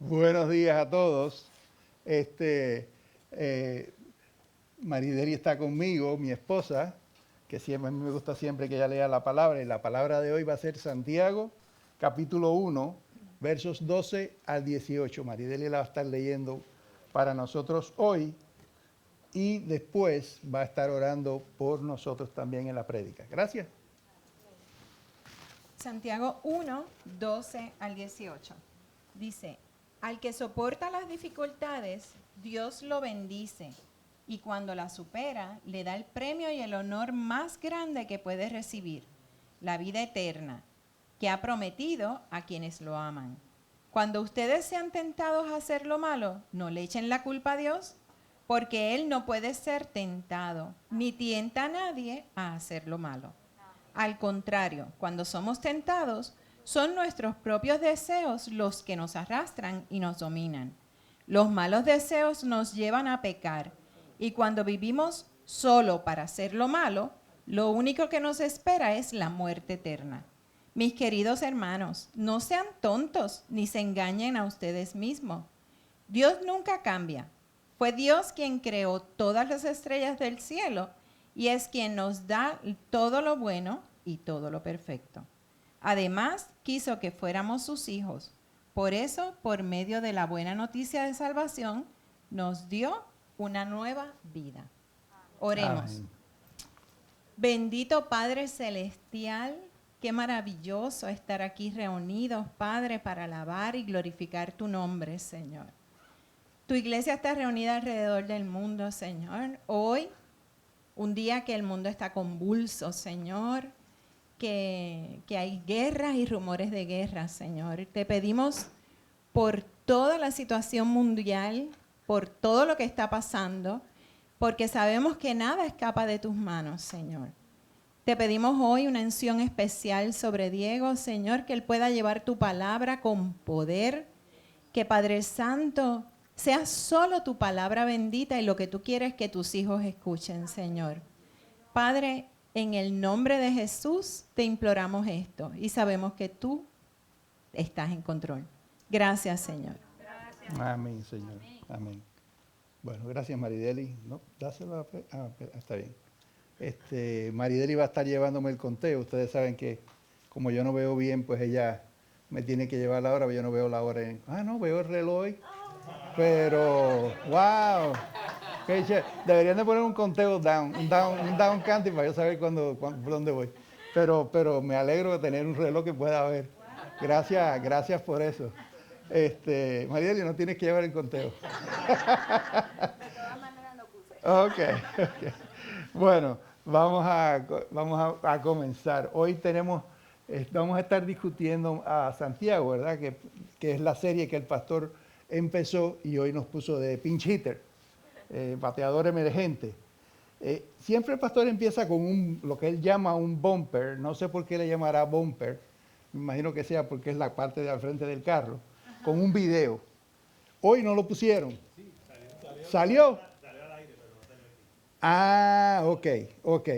Buenos días a todos. Este, Marideli está conmigo, mi esposa, que siempre, a mí me gusta siempre que ella lea la palabra, y la palabra de hoy va a ser Santiago, capítulo 1, versos 12 al 18. Marideli la va a estar leyendo para nosotros hoy y después va a estar orando por nosotros también en la prédica. Gracias. Santiago 1, 12 al 18. Dice, al que soporta las dificultades, Dios lo bendice, y cuando las supera, le da el premio y el honor más grande que puede recibir, la vida eterna, que ha prometido a quienes lo aman. Cuando ustedes sean tentados a hacer lo malo, no le echen la culpa a Dios, porque Él no puede ser tentado, ni tienta a nadie a hacer lo malo. Al contrario, cuando somos tentados, son nuestros propios deseos los que nos arrastran y nos dominan. Los malos deseos nos llevan a pecar, y cuando vivimos solo para hacer lo malo, lo único que nos espera es la muerte eterna. Mis queridos hermanos, no sean tontos ni se engañen a ustedes mismos. Dios nunca cambia. Fue Dios quien creó todas las estrellas del cielo y es quien nos da todo lo bueno y todo lo perfecto. Además, quiso que fuéramos sus hijos. Por eso, por medio de la buena noticia de salvación, nos dio una nueva vida. Oremos. Amén. Bendito Padre Celestial, qué maravilloso estar aquí reunidos, Padre, para alabar y glorificar tu nombre, Señor. Tu iglesia está reunida alrededor del mundo, Señor. Hoy, un día que el mundo está convulso, Señor, que hay guerras y rumores de guerra, Señor. Te pedimos por toda la situación mundial, por todo lo que está pasando, porque sabemos que nada escapa de tus manos, Señor. Te pedimos hoy una unción especial sobre Diego, Señor, que él pueda llevar tu palabra con poder, que Padre Santo sea solo tu palabra bendita y lo que tú quieres que tus hijos escuchen, Señor. Padre, en el nombre de Jesús te imploramos esto y sabemos que tú estás en control. Gracias, Señor. Gracias. Amén, Señor. Amén. Bueno, gracias, Marideli. No, dáselo a... está bien. Marideli va a estar llevándome el conteo. Ustedes saben que como yo no veo bien, pues ella me tiene que llevar la hora, pero yo no veo la hora. No, veo el reloj. Pero, wow. Deberían de poner un conteo un down counting para yo saber por dónde voy. Pero me alegro de tener un reloj que pueda ver. Gracias por eso. Marideli, no tienes que llevar el conteo. De todas maneras lo puse. Okay. Bueno, vamos a comenzar. Hoy vamos a estar discutiendo a Santiago, ¿verdad? Que es la serie que el pastor empezó y hoy nos puso de pinch hitter, bateador emergente. Siempre el pastor empieza con lo que él llama un bumper. No sé por qué le llamará bumper. Me imagino que sea porque es la parte de al frente del carro. Ajá. Con un video. Hoy no lo pusieron. Sí, ¿Salió? Salió al aire, pero no salió aquí. Ok.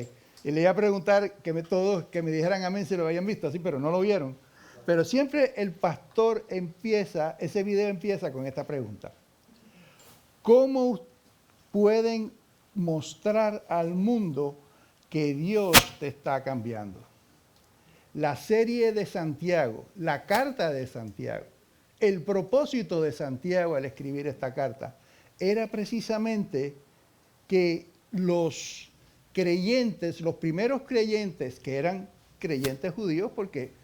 Y le iba a preguntar todos que me dijeran amén si lo habían visto así, pero no lo vieron. Pero siempre el pastor ese video empieza con esta pregunta. ¿Cómo pueden mostrar al mundo que Dios te está cambiando? La serie de Santiago, la carta de Santiago, el propósito de Santiago al escribir esta carta era precisamente que los creyentes, los primeros creyentes que eran creyentes judíos porque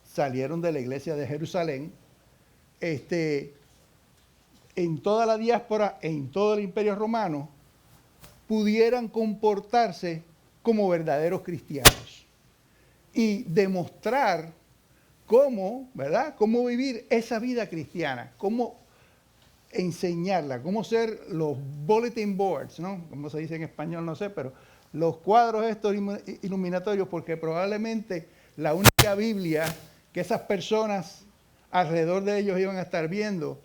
salieron de la iglesia de Jerusalén, en toda la diáspora, en todo el imperio romano, pudieran comportarse como verdaderos cristianos y demostrar cómo, ¿verdad? Cómo vivir esa vida cristiana, cómo enseñarla, cómo ser los bulletin boards, ¿no? Como se dice en español, no sé, pero los cuadros estos iluminatorios, porque probablemente la única Biblia que esas personas alrededor de ellos iban a estar viendo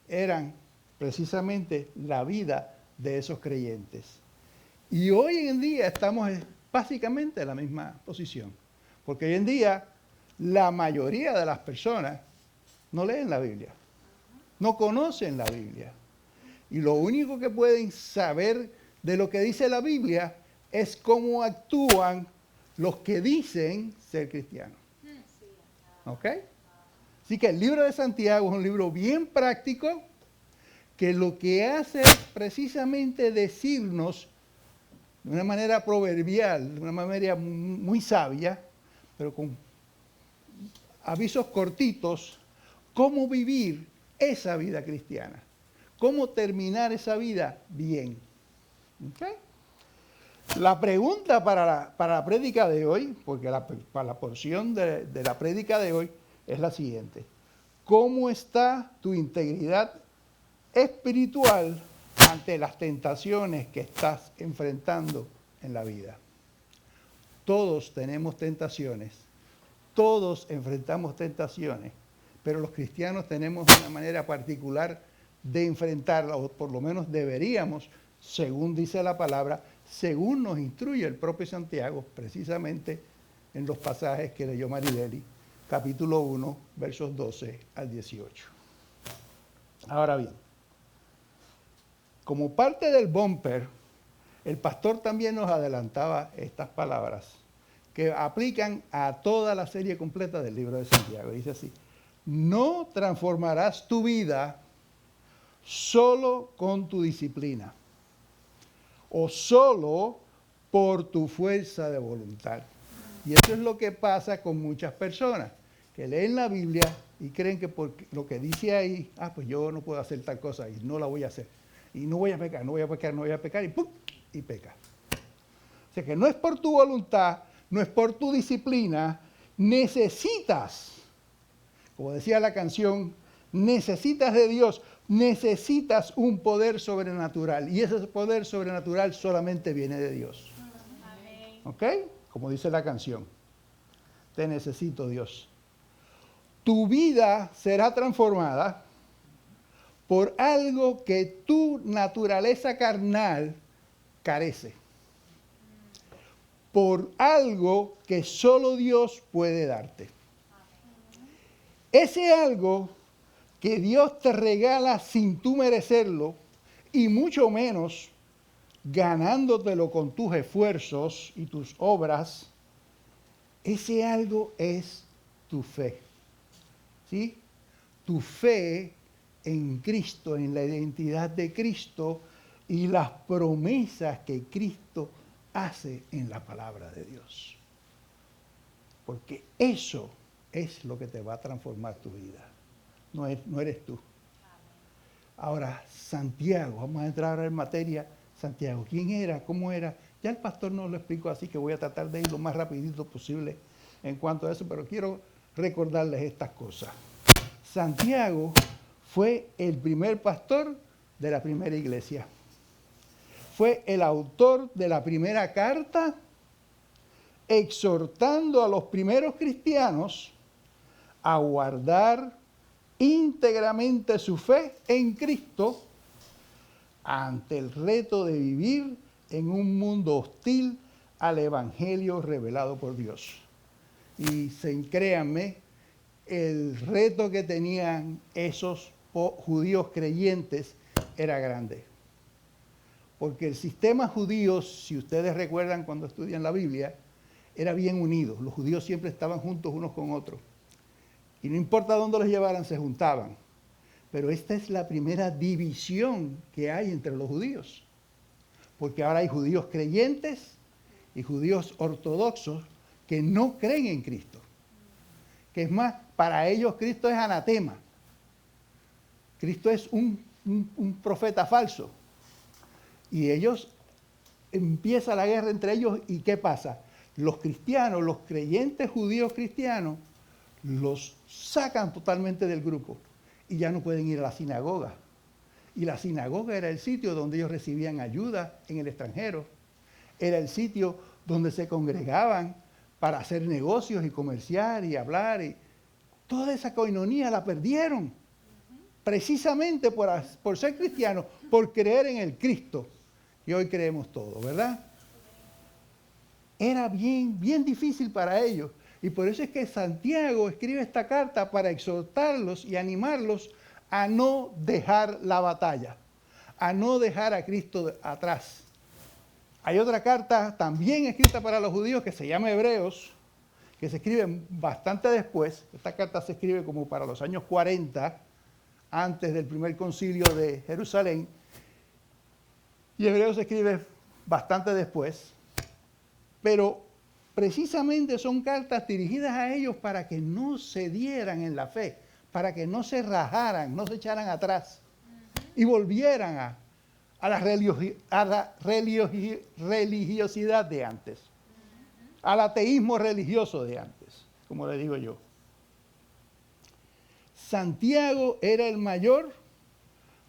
eran precisamente la vida de esos creyentes. Y hoy en día estamos básicamente en la misma posición, porque hoy en día la mayoría de las personas no leen la Biblia. no conocen la Biblia. Y lo único que pueden saber de lo que dice la Biblia es cómo actúan los que dicen ser cristianos. ¿Ok? Así que el libro de Santiago es un libro bien práctico que lo que hace es precisamente decirnos de una manera proverbial, de una manera muy sabia, pero con avisos cortitos, cómo vivir esa vida cristiana, cómo terminar esa vida bien. ¿Okay? La pregunta para la prédica de hoy, porque para la porción de la prédica de hoy es la siguiente: ¿cómo está tu integridad espiritual ante las tentaciones que estás enfrentando en la vida? Todos tenemos tentaciones, todos enfrentamos tentaciones, pero los cristianos tenemos una manera particular de enfrentarlas, o por lo menos deberíamos, según dice la palabra, según nos instruye el propio Santiago, precisamente en los pasajes que leyó Marideli, capítulo 1, versos 12 al 18. Ahora bien, como parte del bumper, el pastor también nos adelantaba estas palabras que aplican a toda la serie completa del libro de Santiago. Dice así: no transformarás tu vida solo con tu disciplina o solo por tu fuerza de voluntad. Y eso es lo que pasa con muchas personas que leen la Biblia y creen que por lo que dice ahí, pues yo no puedo hacer tal cosa y no la voy a hacer. Y no voy a pecar, no voy a pecar, no voy a pecar, y ¡pum! Y peca. O sea que no es por tu voluntad, no es por tu disciplina, necesitas, como decía la canción, necesitas de Dios, necesitas un poder sobrenatural. Y ese poder sobrenatural solamente viene de Dios. ¿Ok? Como dice la canción, te necesito, Dios. Tu vida será transformada por algo que tu naturaleza carnal carece. Por algo que solo Dios puede darte. Ese algo que Dios te regala sin tú merecerlo, y mucho menos ganándotelo con tus esfuerzos y tus obras, ese algo es tu fe. ¿Sí? Tu fe en Cristo, en la identidad de Cristo y las promesas que Cristo hace en la palabra de Dios. Porque eso es lo que te va a transformar tu vida. No eres tú. Ahora, Santiago, vamos a entrar ahora en materia. Santiago, ¿quién era? ¿Cómo era? Ya el pastor nos lo explicó, así que voy a tratar de ir lo más rapidito posible en cuanto a eso, pero quiero recordarles estas cosas. Santiago fue el primer pastor de la primera iglesia. Fue el autor de la primera carta, exhortando a los primeros cristianos a guardar íntegramente su fe en Cristo ante el reto de vivir en un mundo hostil al evangelio revelado por Dios. Y créanme, el reto que tenían esos judíos creyentes era grande. Porque el sistema judío, si ustedes recuerdan cuando estudian la Biblia, era bien unido. Los judíos siempre estaban juntos unos con otros. Y no importa dónde los llevaran, se juntaban. Pero esta es la primera división que hay entre los judíos. Porque ahora hay judíos creyentes y judíos ortodoxos que no creen en Cristo. Que es más, para ellos Cristo es anatema. Cristo es un profeta falso. Y ellos, empieza la guerra entre ellos, ¿y qué pasa? Los cristianos, los creyentes judíos cristianos, los sacan totalmente del grupo y ya no pueden ir a la sinagoga. Y la sinagoga era el sitio donde ellos recibían ayuda en el extranjero. Era el sitio donde se congregaban para hacer negocios y comerciar y hablar. Y toda esa coinonía la perdieron. Precisamente por ser cristianos, por creer en el Cristo. Y hoy creemos todo, ¿verdad? Era bien difícil para ellos. Y por eso es que Santiago escribe esta carta para exhortarlos y animarlos a no dejar la batalla, a no dejar a Cristo atrás. Hay otra carta también escrita para los judíos que se llama Hebreos, que se escribe bastante después. Esta carta se escribe como para los años 40, antes del primer concilio de Jerusalén. Y Hebreos se escribe bastante después. Pero precisamente son cartas dirigidas a ellos para que no se dieran en la fe, para que no se rajaran, no se echaran atrás y volvieran a la religiosidad de antes, al ateísmo religioso de antes, como le digo yo. Santiago era el mayor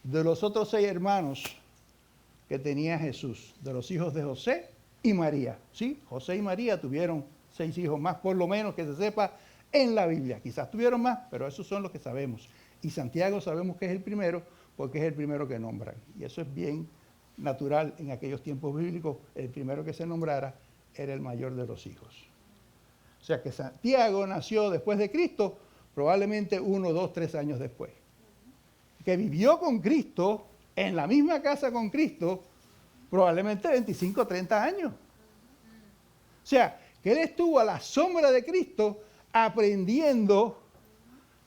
de los otros 6 hermanos que tenía Jesús, de los hijos de José y María. Sí, José y María tuvieron 6 hijos más, por lo menos que se sepa en la Biblia. Quizás tuvieron más, pero esos son los que sabemos. Y Santiago sabemos que es el primero, porque es el primero que nombran. Y eso es bien natural en aquellos tiempos bíblicos. El primero que se nombrara era el mayor de los hijos. O sea que Santiago nació después de Cristo, probablemente 1, 2, 3 años después. Que vivió con Cristo, en la misma casa con Cristo, probablemente 25, 30 años. O sea, que él estuvo a la sombra de Cristo aprendiendo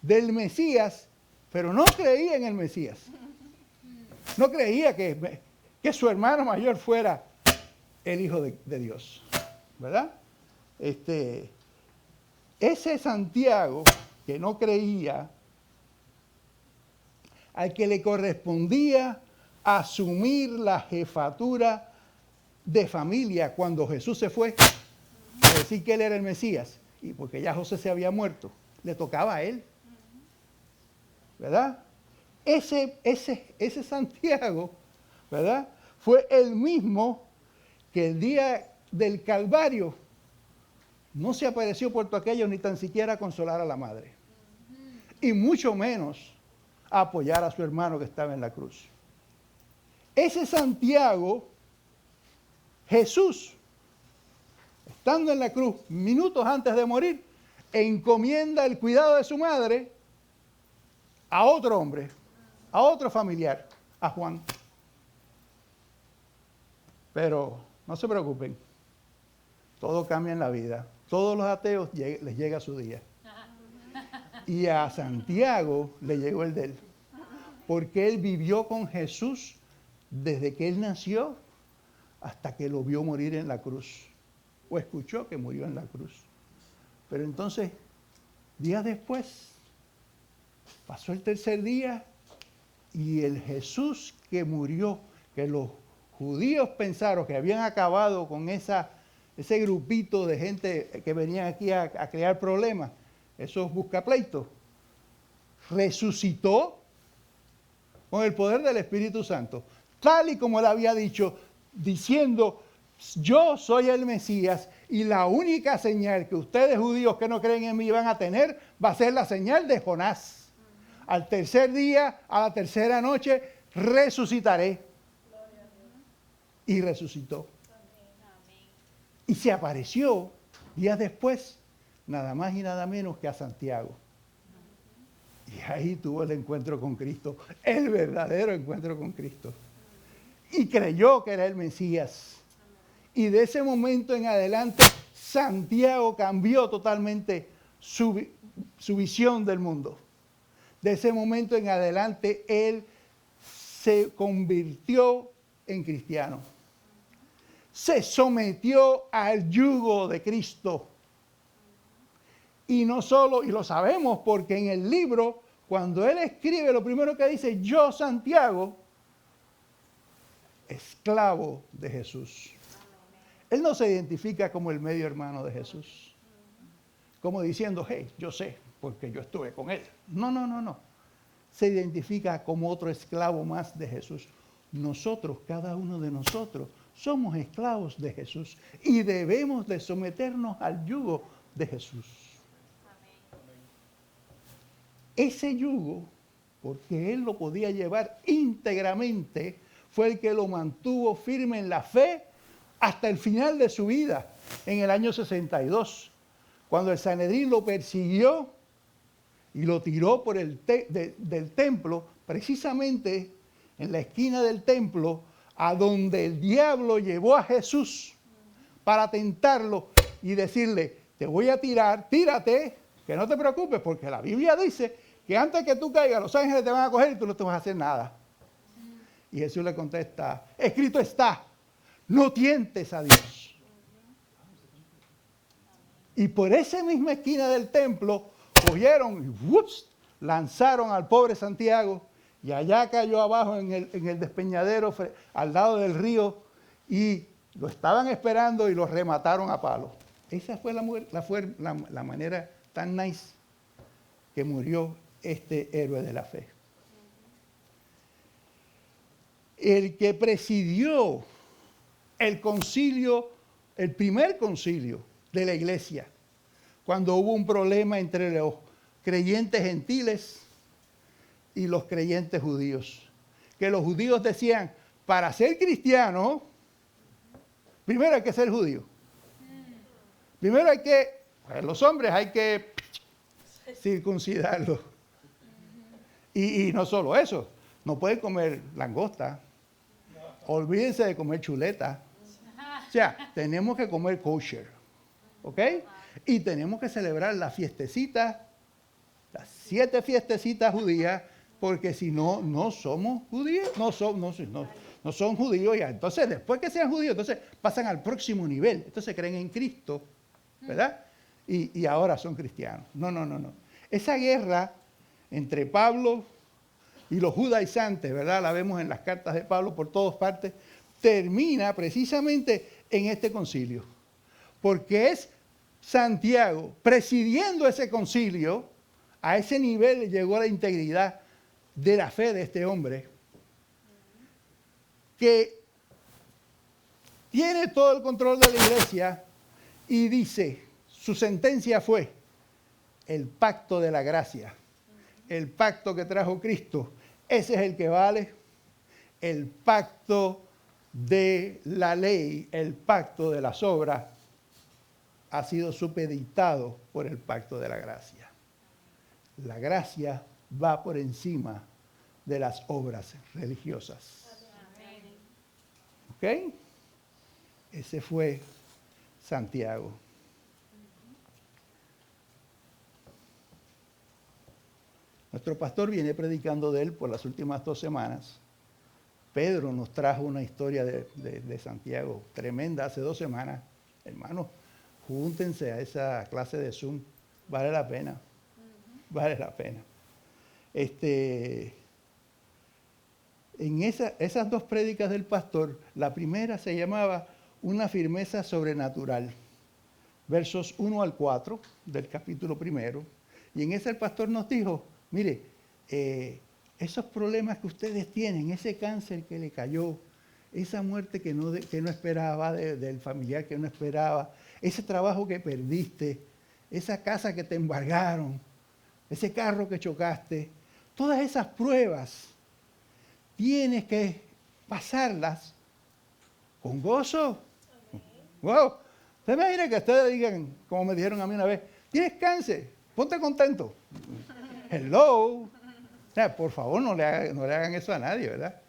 del Mesías, pero no creía en el Mesías. No creía que su hermano mayor fuera el Hijo de Dios, ¿verdad? Ese Santiago que no creía, al que le correspondía asumir la jefatura de familia cuando Jesús se fue, a decir que él era el Mesías, y porque ya José se había muerto, le tocaba a él, ¿verdad? Ese Santiago, ¿verdad? Fue el mismo que el día del Calvario no se apareció por todo aquello ni tan siquiera a consolar a la madre, y mucho menos a apoyar a su hermano que estaba en la cruz. Ese Santiago, Jesús, estando en la cruz, minutos antes de morir, encomienda el cuidado de su madre a otro hombre, a otro familiar, a Juan. Pero no se preocupen, todo cambia en la vida. Todos los ateos les llega su día. Y a Santiago le llegó el de él, porque él vivió con Jesús desde que él nació hasta que lo vio morir en la cruz, o escuchó que murió en la cruz. Pero entonces, días después, pasó el tercer día y el Jesús que murió, que los judíos pensaron que habían acabado con ese grupito de gente que venían aquí a crear problemas, esos buscapleitos, resucitó con el poder del Espíritu Santo, tal y como él había dicho, diciendo: yo soy el Mesías y la única señal que ustedes judíos que no creen en mí van a tener va a ser la señal de Jonás. Al tercer día, a la tercera noche, resucitaré. Y resucitó. Y se apareció días después, nada más y nada menos que a Santiago. Y ahí tuvo el encuentro con Cristo, el verdadero encuentro con Cristo. Y creyó que era el Mesías. Y de ese momento en adelante, Santiago cambió totalmente su visión del mundo. De ese momento en adelante, él se convirtió en cristiano. Se sometió al yugo de Cristo. Y no solo, y lo sabemos porque en el libro, cuando él escribe, lo primero que dice: yo, Santiago, esclavo de Jesús. Él no se identifica como el medio hermano de Jesús, como diciendo: hey, yo sé, porque yo estuve con él. No. Se identifica como otro esclavo más de Jesús. Nosotros, cada uno de nosotros, somos esclavos de Jesús y debemos de someternos al yugo de Jesús. Ese yugo, porque él lo podía llevar íntegramente, fue el que lo mantuvo firme en la fe hasta el final de su vida, en el año 62, cuando el Sanedrín lo persiguió y lo tiró por del templo, precisamente en la esquina del templo, a donde el diablo llevó a Jesús para tentarlo y decirle, te voy a tirar, tírate, que no te preocupes, porque la Biblia dice que antes que tú caigas, los ángeles te van a coger y tú no te vas a hacer nada. Y Jesús le contesta, escrito está, no tientes a Dios. Y por esa misma esquina del templo, cogieron y ¡ups!, lanzaron al pobre Santiago, y allá cayó abajo en el despeñadero, al lado del río, y lo estaban esperando y lo remataron a palo. Esa fue la manera tan nice que murió este héroe de la fe. El que presidió el concilio, el primer concilio de la iglesia, cuando hubo un problema entre los creyentes gentiles y los creyentes judíos. Que los judíos decían, para ser cristiano, primero hay que ser judío. Primero hay que, los hombres hay que circuncidarlos. Y no solo eso, no pueden comer langosta. Olvídense de comer chuleta. O sea, tenemos que comer kosher. ¿Ok? Y tenemos que celebrar las fiestecitas, las 7 fiestecitas judías, porque si no, no somos judíos, no son judíos ya. Entonces, después que sean judíos, entonces pasan al próximo nivel. Entonces creen en Cristo, ¿verdad? Y ahora son cristianos. No. Esa guerra entre Pablo y los judaizantes, ¿verdad? La vemos en las cartas de Pablo por todas partes, termina precisamente en este concilio. Porque es Santiago, presidiendo ese concilio, a ese nivel llegó la integridad de la fe de este hombre, que tiene todo el control de la iglesia y dice, su sentencia fue el pacto de la gracia, el pacto que trajo Cristo, ese es el que vale, el pacto de la ley, el pacto de las obras, ha sido supeditado por el pacto de la gracia. La gracia va por encima de las obras religiosas. ¿Ok? Ese fue Santiago. Nuestro pastor viene predicando de él por las últimas 2 semanas. Pedro nos trajo una historia de Santiago tremenda hace 2 semanas. Hermanos, júntense a esa clase de Zoom. Vale la pena. Vale la pena. En esas 2 prédicas del pastor, la primera se llamaba Una firmeza sobrenatural, versos 1 al 4 del capítulo 1. Y en esa el pastor nos dijo, mire, esos problemas que ustedes tienen, ese cáncer que le cayó, esa muerte que no esperaba, del familiar que no esperaba, ese trabajo que perdiste, esa casa que te embargaron, ese carro que chocaste, todas esas pruebas, tienes que pasarlas con gozo. Wow. Usted me imagina que ustedes digan, como me dijeron a mí una vez, tienes cáncer, ponte contento. Hello. O sea, por favor, no le hagan eso a nadie, ¿verdad?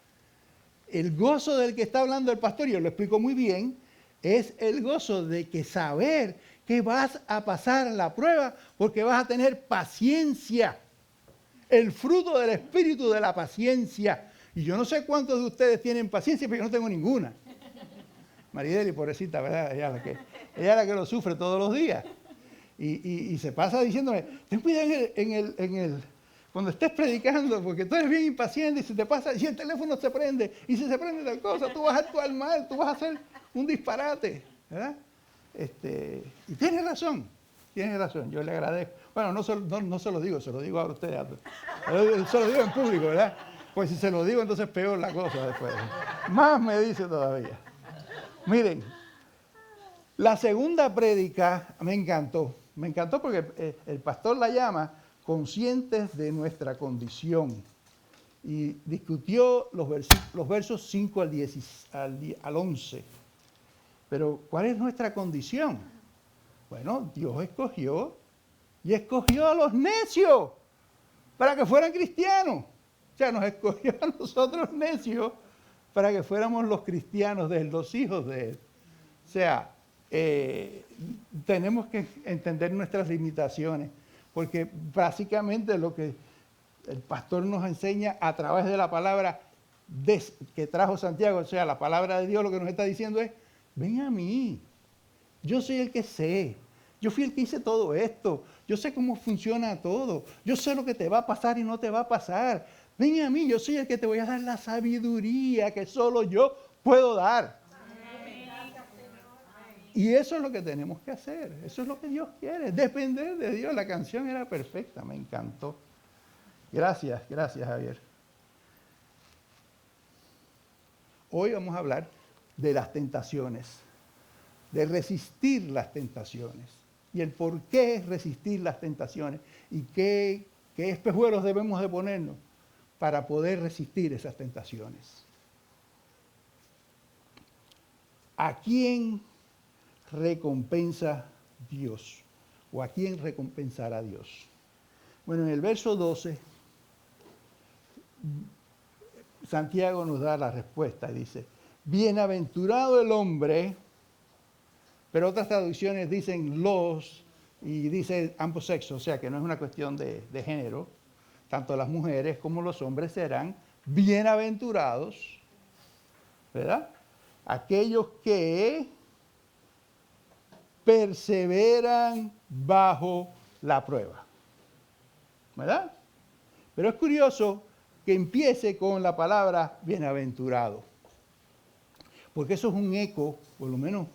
El gozo del que está hablando el pastor, y yo lo explico muy bien, es el gozo de que saber que vas a pasar la prueba porque vas a tener paciencia. El fruto del espíritu de la paciencia. Y yo no sé cuántos de ustedes tienen paciencia, pero yo no tengo ninguna. Marideli, pobrecita, ¿verdad? Ella es la que lo sufre todos los días. Y se pasa diciéndome, ten cuidado cuando estés predicando, porque tú eres bien impaciente y se te pasa, y el teléfono se prende, y si se prende tal cosa, tú vas a actuar mal, tú vas a hacer un disparate, ¿verdad? Y tienes razón, yo le agradezco. Bueno, no se lo digo, se lo digo a ustedes, se lo digo en público, ¿verdad? Pues si se lo digo, entonces peor la cosa después. Más me dice todavía. Miren, la segunda prédica me encantó porque el pastor la llama conscientes de nuestra condición. Y discutió los versos 5 al 11. Pero, ¿cuál es nuestra condición? Bueno, Dios escogió a los necios para que fueran cristianos. O sea, nos escogió a nosotros necios para que fuéramos los cristianos de él, los hijos de él. O sea, tenemos que entender nuestras limitaciones, porque básicamente lo que el pastor nos enseña a través de la palabra que trajo Santiago, o sea, la palabra de Dios, lo que nos está diciendo es, ven a mí, yo soy el que sé, yo fui el que hice todo esto, yo sé cómo funciona todo, yo sé lo que te va a pasar y no te va a pasar, ven a mí, yo soy el que te voy a dar la sabiduría que solo yo puedo dar. Y eso es lo que tenemos que hacer, eso es lo que Dios quiere, depender de Dios. La canción era perfecta, me encantó. Gracias Javier. Hoy vamos a hablar de las tentaciones, de resistir las tentaciones y el por qué resistir las tentaciones y qué espejuelos debemos de ponernos para poder resistir esas tentaciones. ¿A quién recompensa Dios? ¿O a quién recompensará Dios? Bueno, en el verso 12, Santiago nos da la respuesta y dice, bienaventurado el hombre, pero otras traducciones dicen los y dice ambos sexos, o sea que no es una cuestión de género, tanto las mujeres como los hombres serán bienaventurados, ¿verdad? Aquellos que perseveran bajo la prueba, ¿verdad? Pero es curioso que empiece con la palabra bienaventurado, porque eso es un eco, por lo menos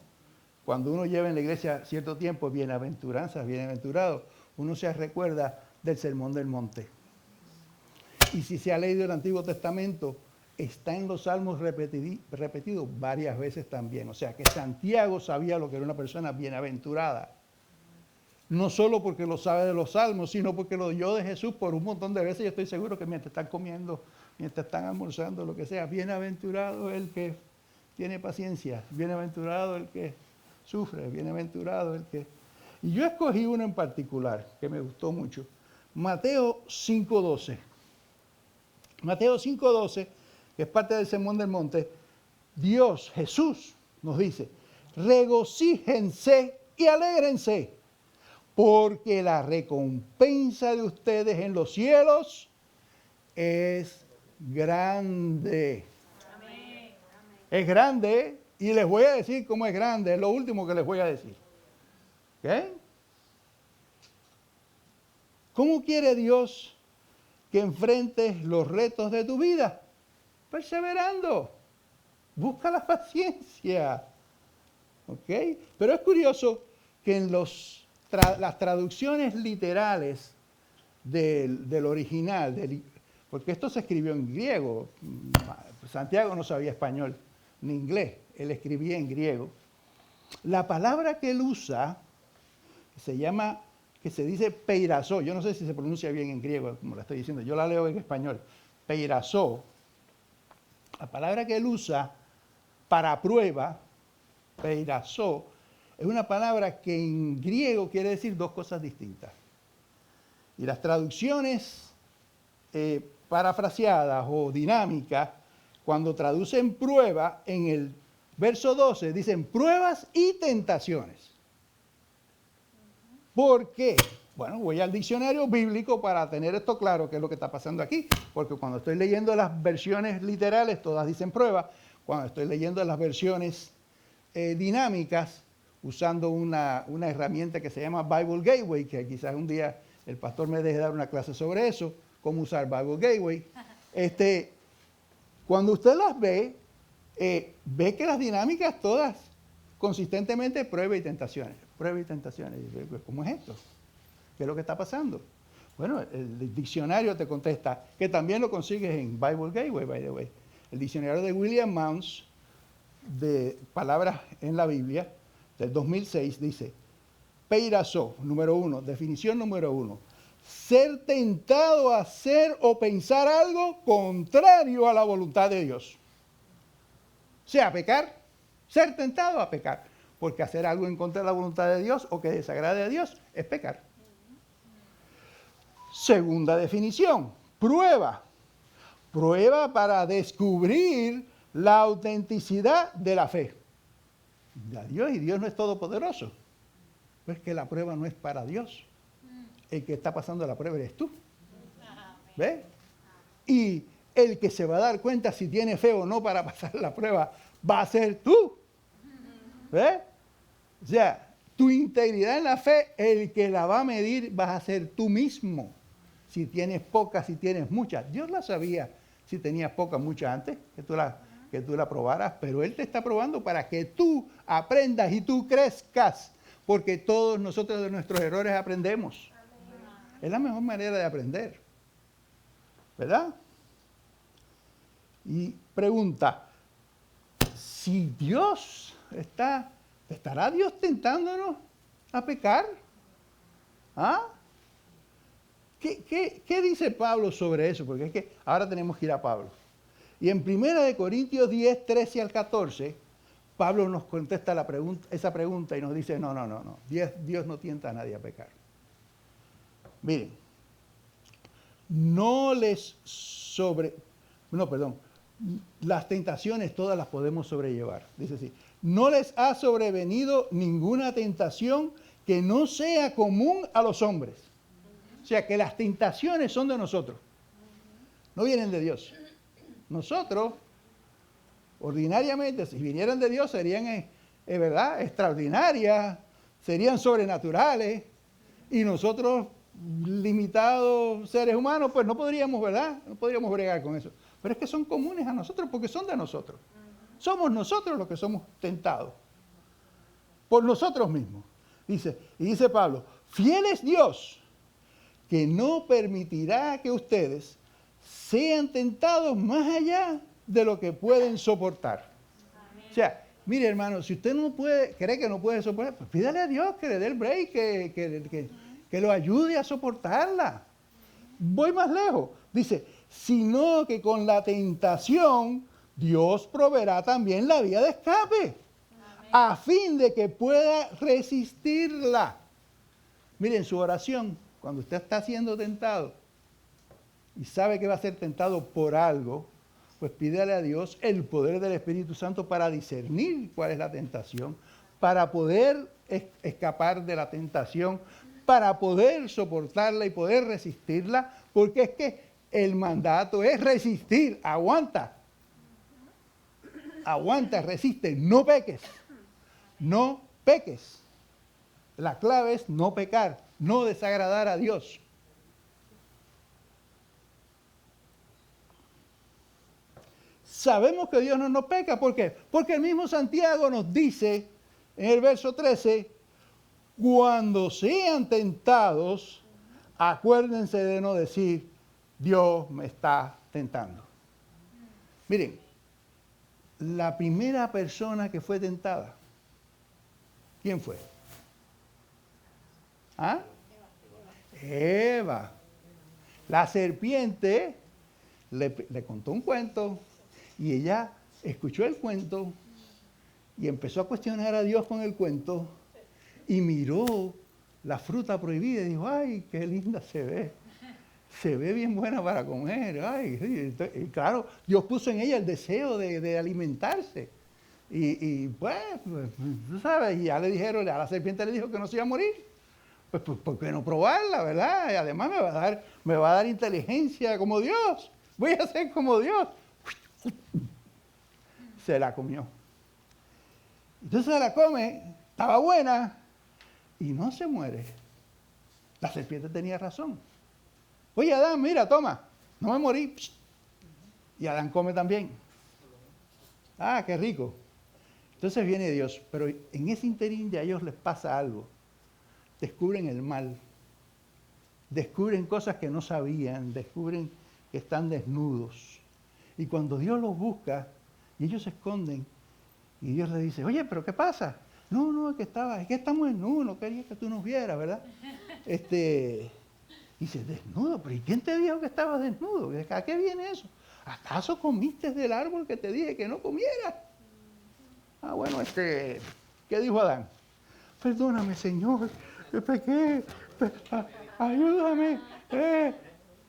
cuando uno lleva en la iglesia cierto tiempo bienaventuranzas, bienaventurado, uno se recuerda del Sermón del Monte. Y si se ha leído el Antiguo Testamento, está en los Salmos repetido varias veces también. O sea que Santiago sabía lo que era una persona bienaventurada. No solo porque lo sabe de los Salmos, sino porque lo oyó de Jesús por un montón de veces. Yo estoy seguro que mientras están comiendo, mientras están almorzando, lo que sea, bienaventurado el que tiene paciencia, bienaventurado el que sufre, bienaventurado el que... Y yo escogí uno en particular que me gustó mucho. Mateo 5:12. Mateo 5:12, que es parte del Sermón del Monte, Dios, Jesús, nos dice, regocíjense y alégrense, porque la recompensa de ustedes en los cielos es grande. Amén. Es grande, y les voy a decir cómo es grande, es lo último que les voy a decir. ¿Ok? ¿Cómo quiere Dios que enfrentes los retos de tu vida? Perseverando. Busca la paciencia. ¿Ok? Pero es curioso que en las traducciones literales del original, porque esto se escribió en griego, Santiago no sabía español ni inglés, él escribía en griego. La palabra que él usa que se dice peirasó, yo no sé si se pronuncia bien en griego, como la estoy diciendo, yo la leo en español, peirasó, la palabra que él usa para prueba, peirasó, es una palabra que en griego quiere decir dos cosas distintas. Y las traducciones parafraseadas o dinámicas, cuando traducen prueba, en el verso 12 dicen pruebas y tentaciones. ¿Por qué? Bueno, voy al diccionario bíblico para tener esto claro, qué es lo que está pasando aquí, porque cuando estoy leyendo las versiones literales, todas dicen prueba. Cuando estoy leyendo las versiones dinámicas, usando una herramienta que se llama Bible Gateway, que quizás un día el pastor me deje dar una clase sobre eso, cómo usar Bible Gateway. Cuando usted las ve, ve que las dinámicas todas consistentemente prueba y tentaciones, prueba y tentaciones. ¿Cómo es esto? ¿Qué es lo que está pasando? Bueno, el diccionario te contesta, que también lo consigues en Bible Gateway, by the way. El diccionario de William Mounce, de palabras en la Biblia, del 2006, dice, peirasó, número 1, definición número 1, ser tentado a hacer o pensar algo contrario a la voluntad de Dios. O sea, pecar, ser tentado a pecar, porque hacer algo en contra de la voluntad de Dios o que desagrade a Dios es pecar. Segunda definición, prueba. Prueba para descubrir la autenticidad de la fe. De Dios, y Dios no es todopoderoso. Pues que la prueba no es para Dios. El que está pasando la prueba eres tú. ¿Ves? Y el que se va a dar cuenta si tiene fe o no para pasar la prueba va a ser tú. ¿Ves? O sea, tu integridad en la fe, el que la va a medir vas a ser tú mismo. Si tienes poca, si tienes mucha. Dios la sabía si tenías poca, mucha antes, que tú la probaras, pero Él te está probando para que tú aprendas y tú crezcas, porque todos nosotros de nuestros errores aprendemos. Es la mejor manera de aprender, ¿verdad? Y pregunta, si Dios ¿estará Dios tentándonos a pecar? ¿Ah? ¿Qué dice Pablo sobre eso? Porque es que ahora tenemos que ir a Pablo. Y en 1 Corintios 10, 13 al 14, Pablo nos contesta esa pregunta y nos dice, no. Dios no tienta a nadie a pecar. Miren, las tentaciones todas las podemos sobrellevar. Dice así, no les ha sobrevenido ninguna tentación que no sea común a los hombres. O sea, que las tentaciones son de nosotros, no vienen de Dios. Nosotros, ordinariamente, si vinieran de Dios, serían, ¿verdad?, extraordinarias, serían sobrenaturales, y nosotros, limitados seres humanos, pues no podríamos, ¿verdad?, no podríamos bregar con eso. Pero es que son comunes a nosotros porque son de nosotros. Somos nosotros los que somos tentados por nosotros mismos. Dice Pablo, fiel es Dios, que no permitirá que ustedes sean tentados más allá de lo que pueden soportar. Amén. O sea, mire hermano, si usted cree que no puede soportar, pues pídale a Dios que le dé el break, que lo ayude a soportarla. Voy más lejos. Dice, sino que con la tentación Dios proveerá también la vía de escape. Amén. A fin de que pueda resistirla. Miren, su oración, cuando usted está siendo tentado y sabe que va a ser tentado por algo, pues pídale a Dios el poder del Espíritu Santo para discernir cuál es la tentación, para poder escapar de la tentación, para poder soportarla y poder resistirla, porque es que el mandato es resistir, aguanta, resiste, no peques, no peques. La clave es no pecar, no desagradar a Dios. Sabemos que Dios no nos peca, ¿por qué? Porque el mismo Santiago nos dice en el verso 13, cuando sean tentados, acuérdense de no decir, Dios me está tentando. Miren, la primera persona que fue tentada, ¿quién fue? ¿Ah? Eva. La serpiente le contó un cuento y ella escuchó el cuento y empezó a cuestionar a Dios con el cuento y miró la fruta prohibida y dijo, ay, qué linda se ve. Se ve bien buena para comer. Ay, y claro, Dios puso en ella el deseo de alimentarse. Y pues, tú sabes, y ya le dijeron, a la serpiente le dijo que no se iba a morir. Pues, ¿por qué no probarla, verdad? Y además me va a dar inteligencia como Dios. Voy a ser como Dios. Se la comió. Entonces se la come, estaba buena y no se muere. La serpiente tenía razón. Oye, Adán, mira, toma, no me morí. Y Adán come también. Ah, qué rico. Entonces viene Dios, pero en ese interín de a ellos les pasa algo. Descubren el mal, descubren cosas que no sabían, descubren que están desnudos. Y cuando Dios los busca, y ellos se esconden, y Dios les dice, oye, ¿pero qué pasa? No, es que estamos desnudos, no quería que tú nos vieras, ¿verdad? Dice, desnudo, pero ¿y quién te dijo que estabas desnudo? ¿A qué viene eso? ¿Acaso comiste del árbol que te dije que no comieras? Ah, bueno, ¿qué dijo Adán? Perdóname, Señor, pequé. ayúdame.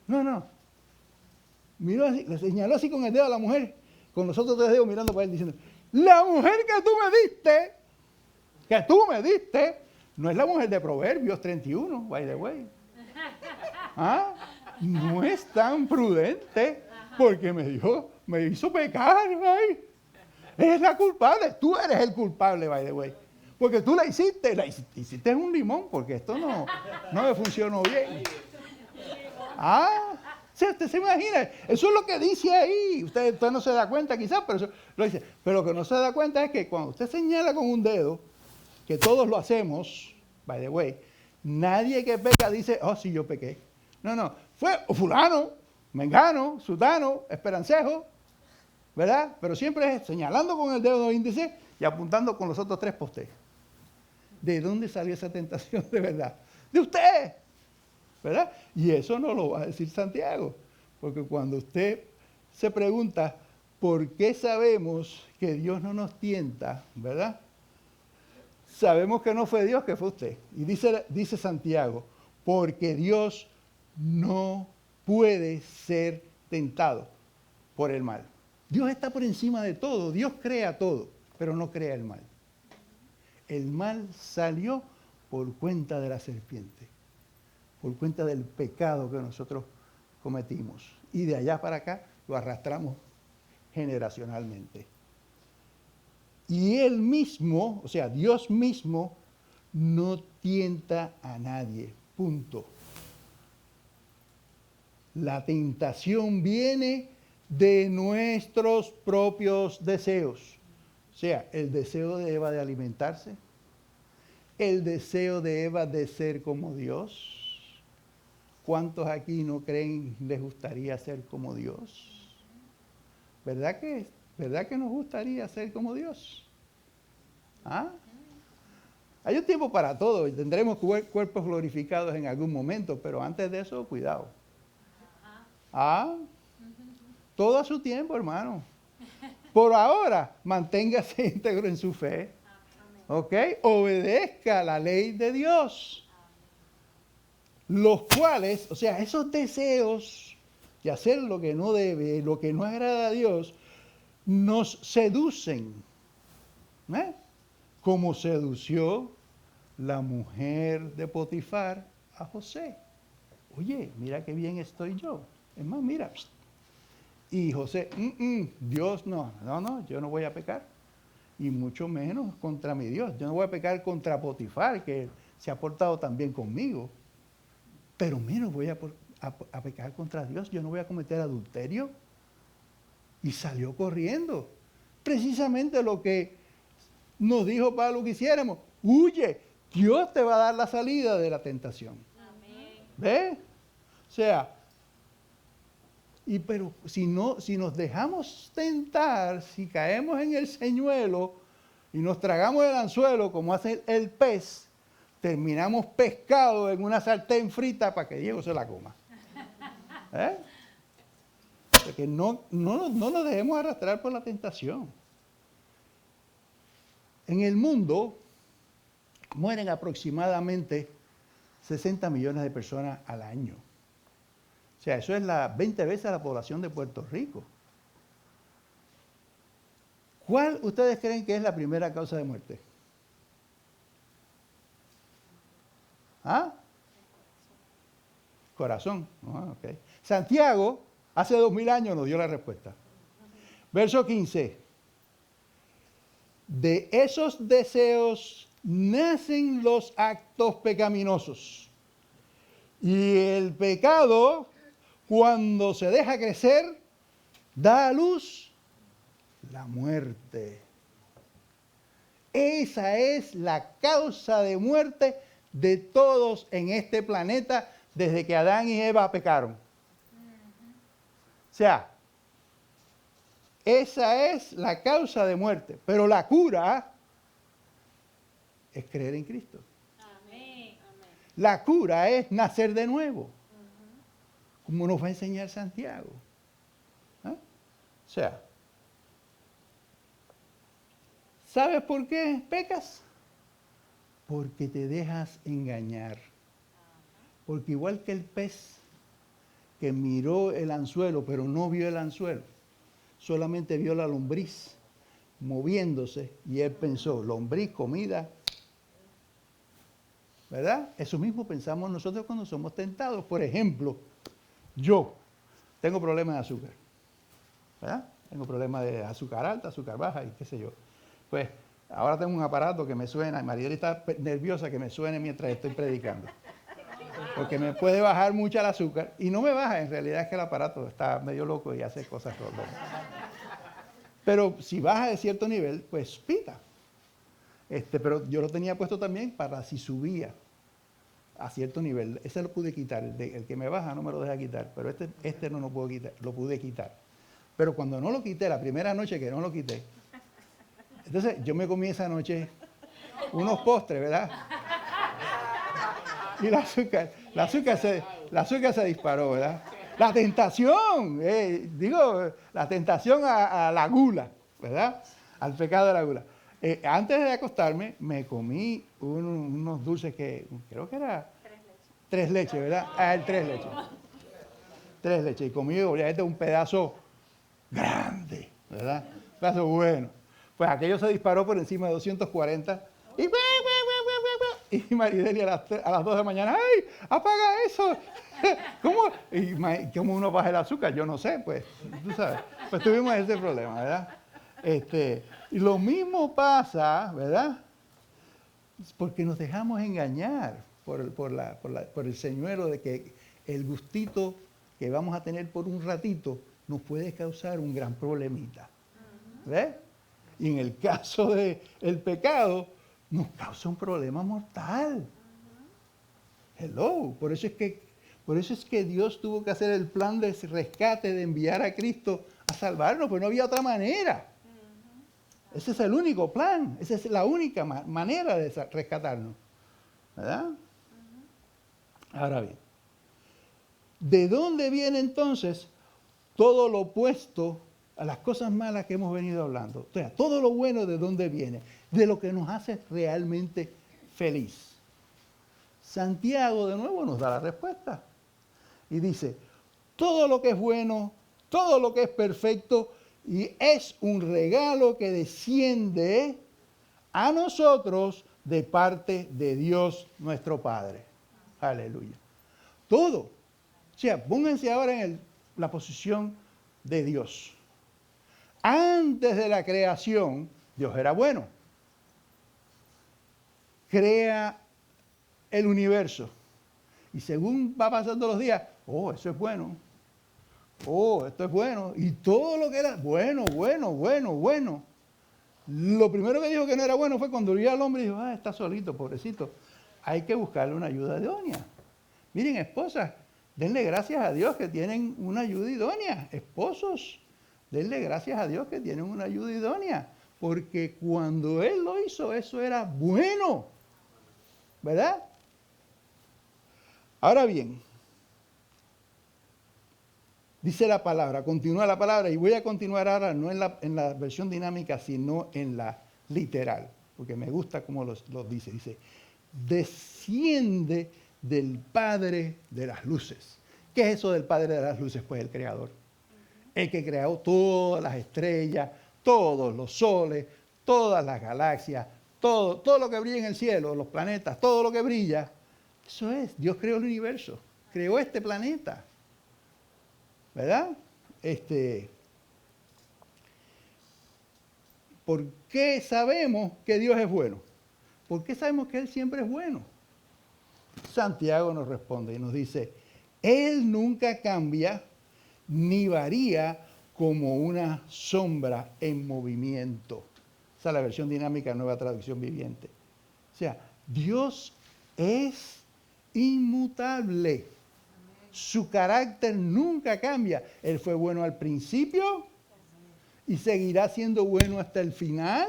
No. Miró así, le señaló así con el dedo a la mujer, con los otros 3 dedos mirando para él, diciendo, la mujer que tú me diste, no es la mujer de Proverbios 31, by the way. ¿Ah? No es tan prudente porque me hizo pecar, ay. Es la culpable, tú eres el culpable, by the way. Porque tú la hiciste en un limón, porque esto no me funcionó bien. Sí, usted se imagina, eso es lo que dice ahí. Usted no se da cuenta quizás, pero eso lo dice. Pero lo que no se da cuenta es que cuando usted señala con un dedo, que todos lo hacemos, by the way, nadie que peca dice, oh, sí, yo pequé. No, fue fulano, mengano, sutano, esperancejo, ¿verdad? Pero siempre es señalando con el dedo índice y apuntando con los otros 3 postes. ¿De dónde salió esa tentación de verdad? De usted, ¿verdad? Y eso no lo va a decir Santiago, porque cuando usted se pregunta por qué sabemos que Dios no nos tienta, ¿verdad? Sabemos que no fue Dios, que fue usted. Y dice Santiago, porque Dios no puede ser tentado por el mal. Dios está por encima de todo, Dios crea todo, pero no crea el mal. El mal salió por cuenta de la serpiente, por cuenta del pecado que nosotros cometimos. Y de allá para acá lo arrastramos generacionalmente. Y Él mismo, o sea, Dios mismo, no tienta a nadie. Punto. La tentación viene de nuestros propios deseos. O sea, el deseo de Eva de alimentarse, el deseo de Eva de ser como Dios. ¿Cuántos aquí no creen les gustaría ser como Dios? ¿Verdad que nos gustaría ser como Dios? ¿Ah? Hay un tiempo para todo y tendremos cuerpos glorificados en algún momento, pero antes de eso, cuidado. Todo a su tiempo, hermano. Por ahora, manténgase íntegro en su fe. ¿Ok? Obedezca la ley de Dios. Los cuales, o sea, esos deseos de hacer lo que no debe, lo que no agrada a Dios, nos seducen. Como sedució la mujer de Potifar a José. Oye, mira qué bien estoy yo. Es más, mira. Y José, Dios no, yo no voy a pecar. Y mucho menos contra mi Dios. Yo no voy a pecar contra Potifar, que se ha portado tan bien conmigo. Pero menos voy a pecar contra Dios. Yo no voy a cometer adulterio. Y salió corriendo. Precisamente lo que nos dijo Pablo que hiciéramos. Huye, Dios te va a dar la salida de la tentación. Amén. ¿Ves? O sea, pero si nos dejamos tentar, si caemos en el señuelo y nos tragamos el anzuelo como hace el pez, terminamos pescado en una sartén frita para que Diego se la coma. Porque no nos dejemos arrastrar por la tentación. En el mundo mueren aproximadamente 60 millones de personas al año. O sea, eso es 20 veces la población de Puerto Rico. ¿Cuál ustedes creen que es la primera causa de muerte? Corazón. Okay. Santiago, hace 2000 años nos dio la respuesta. Verso 15. De esos deseos nacen los actos pecaminosos. Y el pecado, cuando se deja crecer, da a luz la muerte. Esa es la causa de muerte de todos en este planeta desde que Adán y Eva pecaron. O sea, esa es la causa de muerte. Pero la cura es creer en Cristo. Amén. La cura es nacer de nuevo. Como nos va a enseñar Santiago. O sea, ¿sabes por qué pecas? Porque te dejas engañar. Porque igual que el pez que miró el anzuelo, pero no vio el anzuelo, solamente vio la lombriz moviéndose y él pensó, lombriz, comida, ¿verdad? Eso mismo pensamos nosotros cuando somos tentados. Por ejemplo, yo tengo problemas de azúcar, ¿verdad? Tengo problemas de azúcar alta, azúcar baja y qué sé yo. Pues ahora tengo un aparato que me suena, y Maribel está nerviosa que me suene mientras estoy predicando. Porque me puede bajar mucho el azúcar y no me baja, en realidad es que el aparato está medio loco y hace cosas locas. Pero si baja de cierto nivel, pues pita. Pero yo lo tenía puesto también para si subía a cierto nivel. Ese lo pude quitar, el que me baja no me lo deja quitar, pero este no lo puedo quitar, lo pude quitar. Pero cuando no lo quité, la primera noche que no lo quité, entonces yo me comí esa noche unos postres, ¿verdad? Y el azúcar se disparó, ¿verdad? La tentación, la tentación a la gula, ¿verdad? Al pecado de la gula. Antes de acostarme, me comí unos dulces que creo que era 3 leches, ¿verdad? El 3 leches. 3 leches. Y comí obviamente un pedazo grande, ¿verdad? Un pedazo bueno. Pues aquello se disparó por encima de 240 y Marideli a las 2 de la mañana, ¡ay, apaga eso! ¿Cómo uno baja el azúcar? Yo no sé, pues, tú sabes. Pues tuvimos ese problema, ¿verdad? Y lo mismo pasa, ¿verdad? Porque nos dejamos engañar por el señuelo de que el gustito que vamos a tener por un ratito nos puede causar un gran problemita. ¿Ves? Y en el caso del pecado, nos causa un problema mortal. Hello. Por eso es que Dios tuvo que hacer el plan de rescate, de enviar a Cristo a salvarnos, pues no había otra manera. Ese es el único plan, esa es la única manera de rescatarnos. ¿Verdad? Ahora bien, ¿de dónde viene entonces todo lo opuesto a las cosas malas que hemos venido hablando? O sea, todo lo bueno, ¿de dónde viene? De lo que nos hace realmente feliz. Santiago de nuevo nos da la respuesta y dice, todo lo que es bueno, todo lo que es perfecto y es un regalo que desciende a nosotros de parte de Dios nuestro Padre. Aleluya. Todo. O sea, pónganse ahora en la posición de Dios. Antes de la creación, Dios era bueno. Crea el universo. Y según va pasando los días, oh, eso es bueno. Oh, esto es bueno. Y todo lo que era bueno. Lo primero que dijo que no era bueno fue cuando vio al hombre y dijo, está solito, pobrecito. Hay que buscarle una ayuda idónea. Miren, esposas, denle gracias a Dios que tienen una ayuda idónea. Esposos, denle gracias a Dios que tienen una ayuda idónea. Porque cuando Él lo hizo, eso era bueno. ¿Verdad? Ahora bien, dice la palabra, continúa la palabra, y voy a continuar ahora no en la versión dinámica, sino en la literal, porque me gusta cómo los dice. Dice, desciende del Padre de las luces. ¿Qué es eso del Padre de las luces? Pues el Creador. El que creó todas las estrellas, todos los soles, todas las galaxias, todo lo que brilla en el cielo, los planetas, todo lo que brilla. Eso es, Dios creó el universo, creó este planeta. ¿Verdad? ¿Por qué sabemos que Dios es bueno? ¿Por qué sabemos que Él siempre es bueno? Santiago nos responde y nos dice, Él nunca cambia ni varía como una sombra en movimiento. Esa es la versión dinámica, nueva traducción viviente. O sea, Dios es inmutable. Su carácter nunca cambia. Él fue bueno al principio y seguirá siendo bueno hasta el final.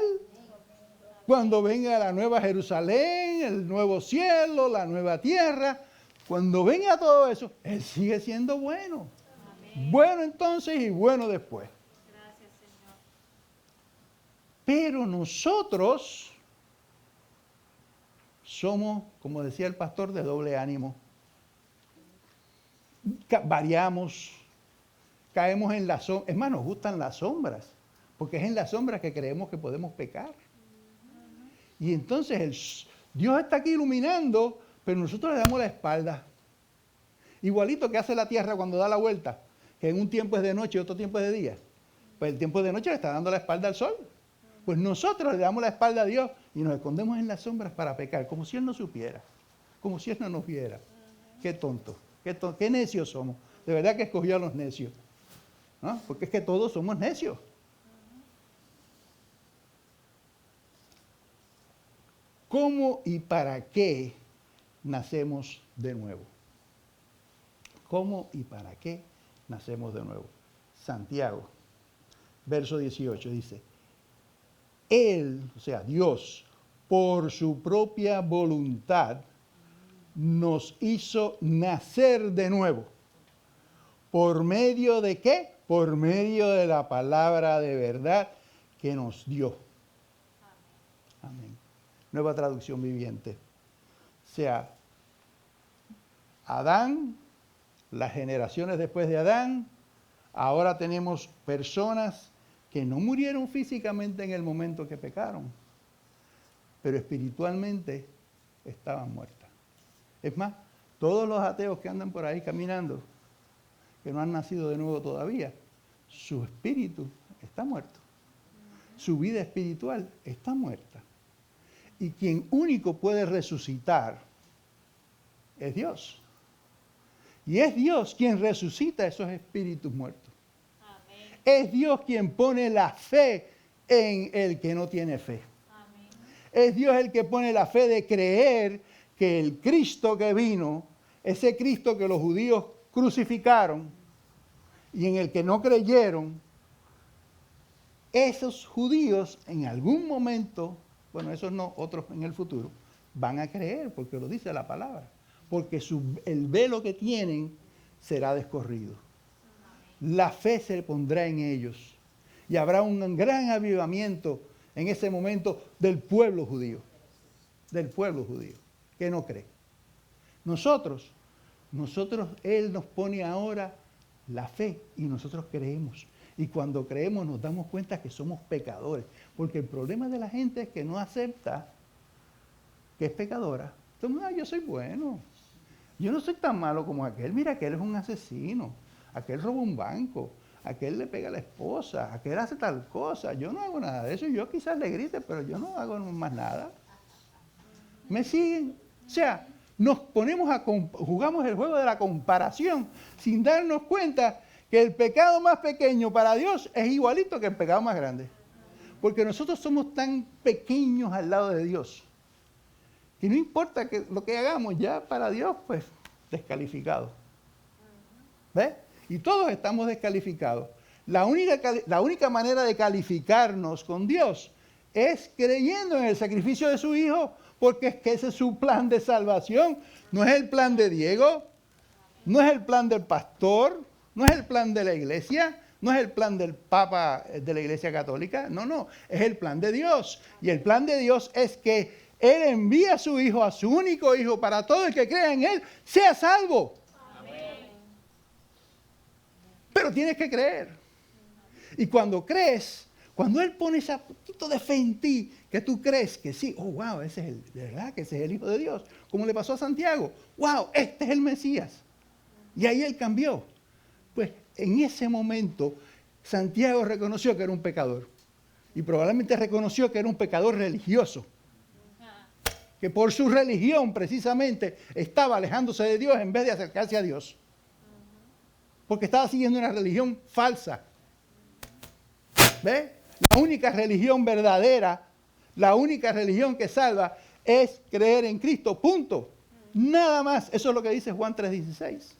Cuando venga la nueva Jerusalén, el nuevo cielo, la nueva tierra, cuando venga todo eso, Él sigue siendo bueno. Amén. Bueno entonces y bueno después. Gracias, Señor. Pero nosotros somos, como decía el pastor, de doble ánimo. variamos, caemos en la sombra. Es más, nos gustan las sombras, porque es en las sombras que creemos que podemos pecar. Y entonces Dios está aquí iluminando, pero nosotros le damos la espalda. Igualito que hace la tierra cuando da la vuelta, que en un tiempo es de noche y otro tiempo es de día. Pues el tiempo de noche le está dando la espalda al sol. Pues nosotros le damos la espalda a Dios y nos escondemos en las sombras para pecar, como si Él no supiera, como si Él no nos viera. Qué tonto, qué necios somos. De verdad que escogió a los necios, ¿no? Porque es que todos somos necios. ¿Cómo y para qué nacemos de nuevo? ¿Cómo y para qué nacemos de nuevo? Santiago, verso 18 dice, Él, o sea, Dios, por su propia voluntad, nos hizo nacer de nuevo. ¿Por medio de qué? Por medio de la palabra de verdad que nos dio. Amén. Nueva traducción viviente. O sea, Adán, las generaciones después de Adán, ahora tenemos personas que no murieron físicamente en el momento que pecaron, pero espiritualmente estaban muertas. Es más, todos los ateos que andan por ahí caminando, que no han nacido de nuevo todavía, su espíritu está muerto. Su vida espiritual está muerta. Y quien único puede resucitar es Dios. Y es Dios quien resucita esos espíritus muertos. Amén. Es Dios quien pone la fe en el que no tiene fe. Amén. Es Dios el que pone la fe de creer que el Cristo que vino, ese Cristo que los judíos crucificaron y en el que no creyeron, esos judíos en algún momento, bueno, esos no, otros en el futuro, van a creer porque lo dice la palabra. Porque el velo que tienen será descorrido. La fe se pondrá en ellos. Y habrá un gran avivamiento en ese momento del pueblo judío. Del pueblo judío, que no cree. Nosotros, Él nos pone ahora la fe y nosotros creemos. Y cuando creemos nos damos cuenta que somos pecadores. Porque el problema de la gente es que no acepta que es pecadora. Entonces, yo soy bueno. Yo no soy tan malo como aquel. Mira, aquel es un asesino. Aquel roba un banco. Aquel le pega a la esposa. Aquel hace tal cosa. Yo no hago nada de eso. Yo quizás le grite, pero yo no hago más nada. ¿Me siguen? O sea, nos ponemos jugamos el juego de la comparación sin darnos cuenta que el pecado más pequeño para Dios es igualito que el pecado más grande. Porque nosotros somos tan pequeños al lado de Dios. Y no importa lo que hagamos, ya para Dios, pues, descalificado. ¿Ves? Y todos estamos descalificados. La única manera de calificarnos con Dios es creyendo en el sacrificio de su Hijo, porque es que ese es su plan de salvación. No es el plan de Diego, no es el plan del pastor, no es el plan de la iglesia, no es el plan del Papa de la Iglesia Católica. No, es el plan de Dios. Y el plan de Dios es que Él envía a su Hijo, a su único Hijo, para todo el que crea en Él, sea salvo. Amén. Pero tienes que creer. Y cuando crees, cuando Él pone ese poquito de fe en ti, que tú crees que sí, oh, wow, ese es de verdad que ese es el Hijo de Dios, como le pasó a Santiago, wow, este es el Mesías. Y ahí Él cambió. Pues en ese momento, Santiago reconoció que era un pecador. Y probablemente reconoció que era un pecador religioso. Que por su religión precisamente estaba alejándose de Dios en vez de acercarse a Dios. Porque estaba siguiendo una religión falsa. ¿Ves? La única religión verdadera, la única religión que salva es creer en Cristo, punto. Nada más. Eso es lo que dice Juan 3:16.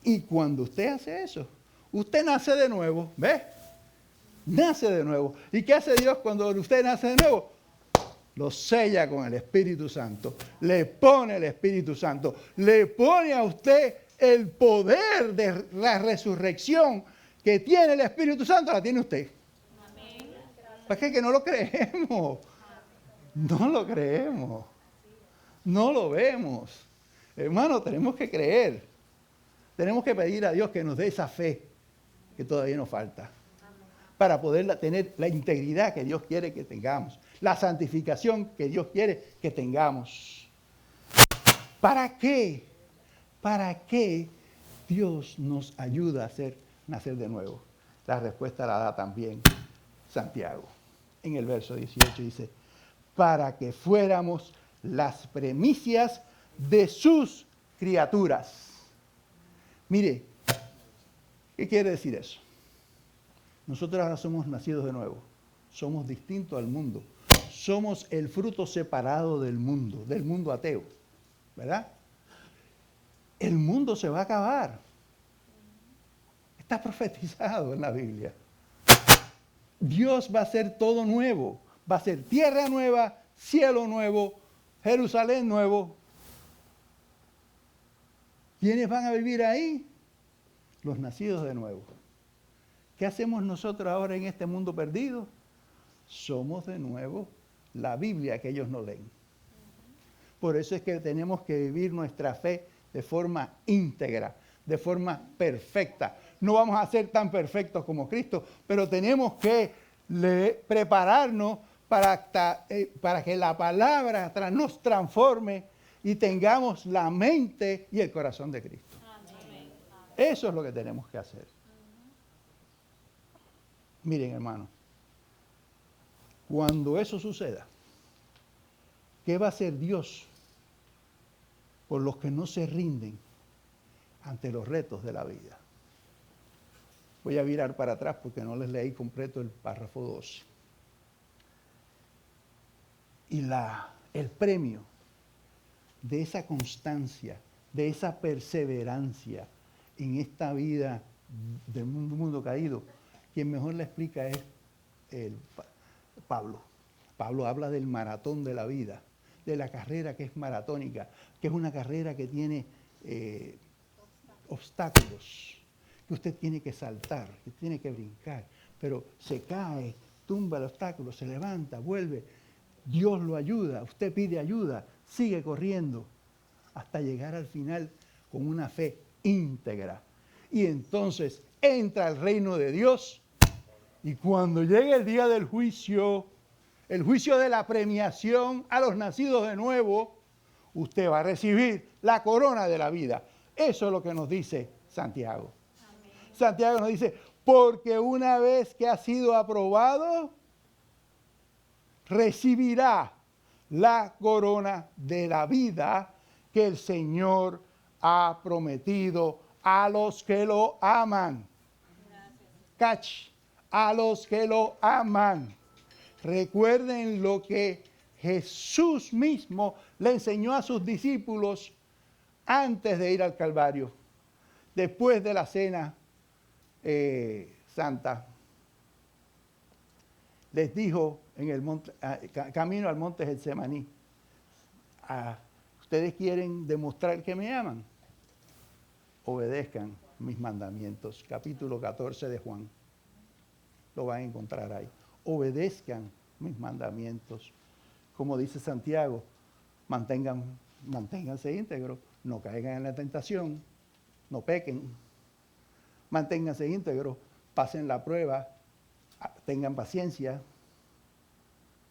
Y cuando usted hace eso, usted nace de nuevo, ¿ves? Nace de nuevo. ¿Y qué hace Dios cuando usted nace de nuevo? Lo sella con el Espíritu Santo, le pone el Espíritu Santo, le pone a usted el poder de la resurrección que tiene el Espíritu Santo, la tiene usted. Amén. ¿Para qué? Que no lo creemos, no lo creemos, no lo vemos. Hermano, tenemos que creer. Tenemos que pedir a Dios que nos dé esa fe que todavía nos falta. Para poder tener la integridad que Dios quiere que tengamos. La santificación que Dios quiere que tengamos. ¿Para qué? ¿Para qué Dios nos ayuda a nacer de nuevo? La respuesta la da también Santiago. En el verso 18 dice, para que fuéramos las primicias de sus criaturas. Mire, ¿qué quiere decir eso? Nosotros ahora somos nacidos de nuevo. Somos distintos al mundo. Somos el fruto separado del mundo ateo. ¿Verdad? El mundo se va a acabar. Está profetizado en la Biblia. Dios va a hacer todo nuevo. Va a ser tierra nueva, cielo nuevo, Jerusalén nuevo. ¿Quiénes van a vivir ahí? Los nacidos de nuevo. ¿Qué hacemos nosotros ahora en este mundo perdido? Somos de nuevo la Biblia que ellos no leen. Por eso es que tenemos que vivir nuestra fe de forma íntegra, de forma perfecta. No vamos a ser tan perfectos como Cristo, pero tenemos que prepararnos para que la palabra nos transforme y tengamos la mente y el corazón de Cristo. Eso es lo que tenemos que hacer. Miren, hermano, cuando eso suceda, ¿qué va a hacer Dios por los que no se rinden ante los retos de la vida? Voy a virar para atrás porque no les leí completo el párrafo 12. Y el premio de esa constancia, de esa perseverancia en esta vida del mundo caído, quien mejor la explica es Pablo. Pablo habla del maratón de la vida, de la carrera que es maratónica, que es una carrera que tiene obstáculos, que usted tiene que saltar, que tiene que brincar, pero se cae, tumba el obstáculo, se levanta, vuelve, Dios lo ayuda, usted pide ayuda, sigue corriendo, hasta llegar al final con una fe íntegra. Y entonces entra al reino de Dios, y cuando llegue el día del juicio, el juicio de la premiación a los nacidos de nuevo, usted va a recibir la corona de la vida. Eso es lo que nos dice Santiago. Amén. Santiago nos dice, porque una vez que ha sido aprobado, recibirá la corona de la vida que el Señor ha prometido a los que lo aman. Catch, a los que lo aman. Recuerden lo que Jesús mismo le enseñó a sus discípulos antes de ir al Calvario, después de la cena santa. Les dijo en el monte, camino al monte Getsemaní, ¿ustedes quieren demostrar que me aman? Obedezcan mis mandamientos. Capítulo 14 de Juan. Lo van a encontrar ahí. Obedezcan mis mandamientos. Como dice Santiago, manténganse íntegros, no caigan en la tentación, no pequen. Manténganse íntegros, pasen la prueba, tengan paciencia,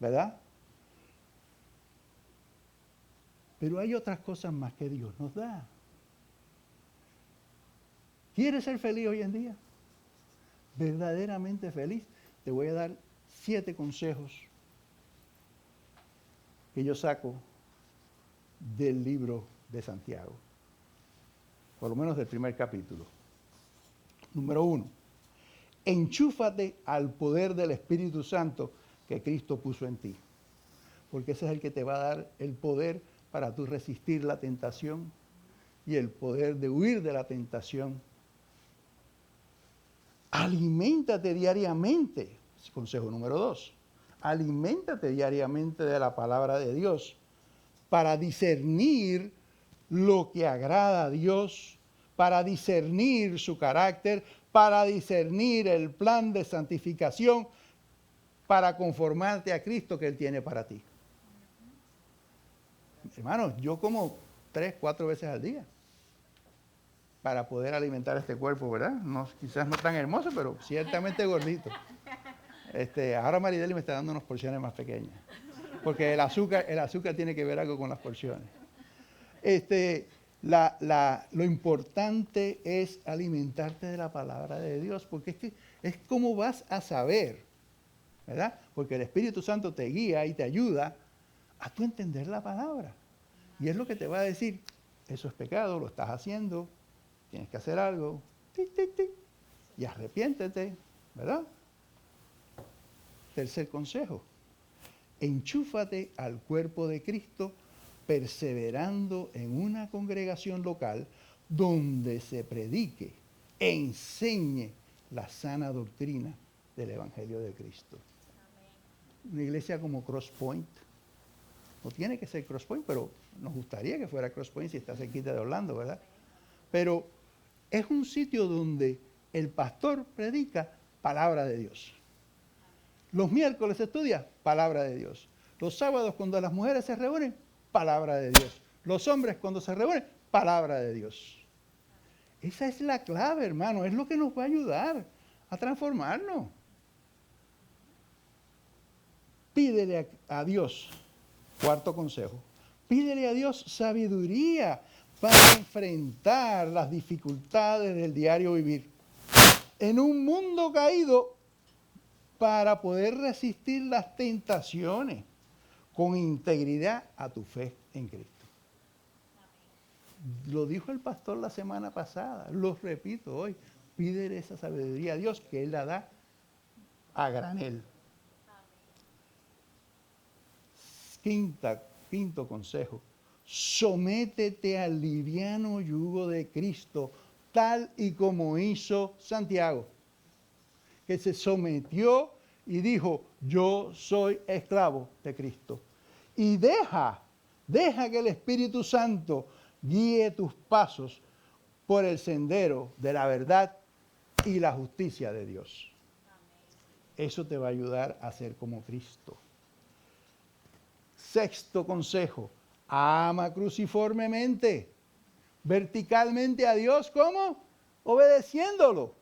¿verdad? Pero hay otras cosas más que Dios nos da. ¿Quieres ser feliz hoy en día? Verdaderamente feliz. Te voy a dar 7 consejos que yo saco del libro de Santiago, por lo menos del primer capítulo. Número 1, enchúfate al poder del Espíritu Santo que Cristo puso en ti, porque ese es el que te va a dar el poder para tú resistir la tentación y el poder de huir de la tentación. Aliméntate diariamente. Consejo número 2. Aliméntate diariamente de la palabra de Dios para discernir lo que agrada a Dios, para discernir su carácter, para discernir el plan de santificación, para conformarte a Cristo que Él tiene para ti. Hermanos, yo como 3, 4 veces al día para poder alimentar este cuerpo, ¿verdad? No, quizás no tan hermoso, pero ciertamente gordito. Ahora Marideli me está dando unas porciones más pequeñas, porque el azúcar tiene que ver algo con las porciones. Lo importante es alimentarte de la palabra de Dios, porque es como vas a saber, ¿verdad? Porque el Espíritu Santo te guía y te ayuda a tú entender la palabra. Y es lo que te va a decir, eso es pecado, lo estás haciendo, tienes que hacer algo, tic, tic, tic, y arrepiéntete, ¿verdad? Tercer consejo, enchúfate al cuerpo de Cristo perseverando en una congregación local donde se predique e enseñe la sana doctrina del Evangelio de Cristo. Una iglesia como Cross Point, no tiene que ser Cross Point, pero nos gustaría que fuera Cross Point si está cerquita de Orlando, ¿verdad? Pero es un sitio donde el pastor predica palabra de Dios. Los miércoles estudia palabra de Dios. Los sábados cuando las mujeres se reúnen, palabra de Dios. Los hombres cuando se reúnen, palabra de Dios. Esa es la clave, hermano. Es lo que nos va a ayudar a transformarnos. Pídele a Dios, cuarto consejo, pídele a Dios sabiduría para enfrentar las dificultades del diario vivir. En un mundo caído, para poder resistir las tentaciones con integridad a tu fe en Cristo. Lo dijo el pastor la semana pasada, lo repito hoy, pídele esa sabiduría a Dios que Él la da a granel. Quinto consejo, sométete al liviano yugo de Cristo, tal y como hizo Santiago, que se sometió y dijo, yo soy esclavo de Cristo. Y deja que el Espíritu Santo guíe tus pasos por el sendero de la verdad y la justicia de Dios. Eso te va a ayudar a ser como Cristo. Sexto consejo, ama cruciformemente, verticalmente a Dios, ¿cómo? Obedeciéndolo.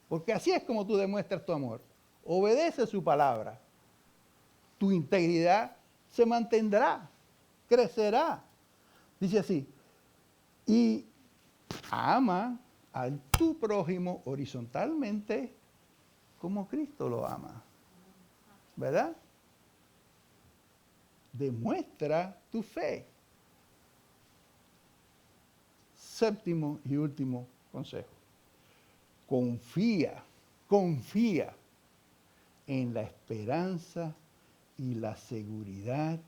Porque así es como tú demuestras tu amor. Obedece su palabra. Tu integridad se mantendrá, crecerá. Dice así, y ama a tu prójimo horizontalmente como Cristo lo ama. ¿Verdad? Demuestra tu fe. Séptimo y último consejo. Confía en la esperanza y la seguridad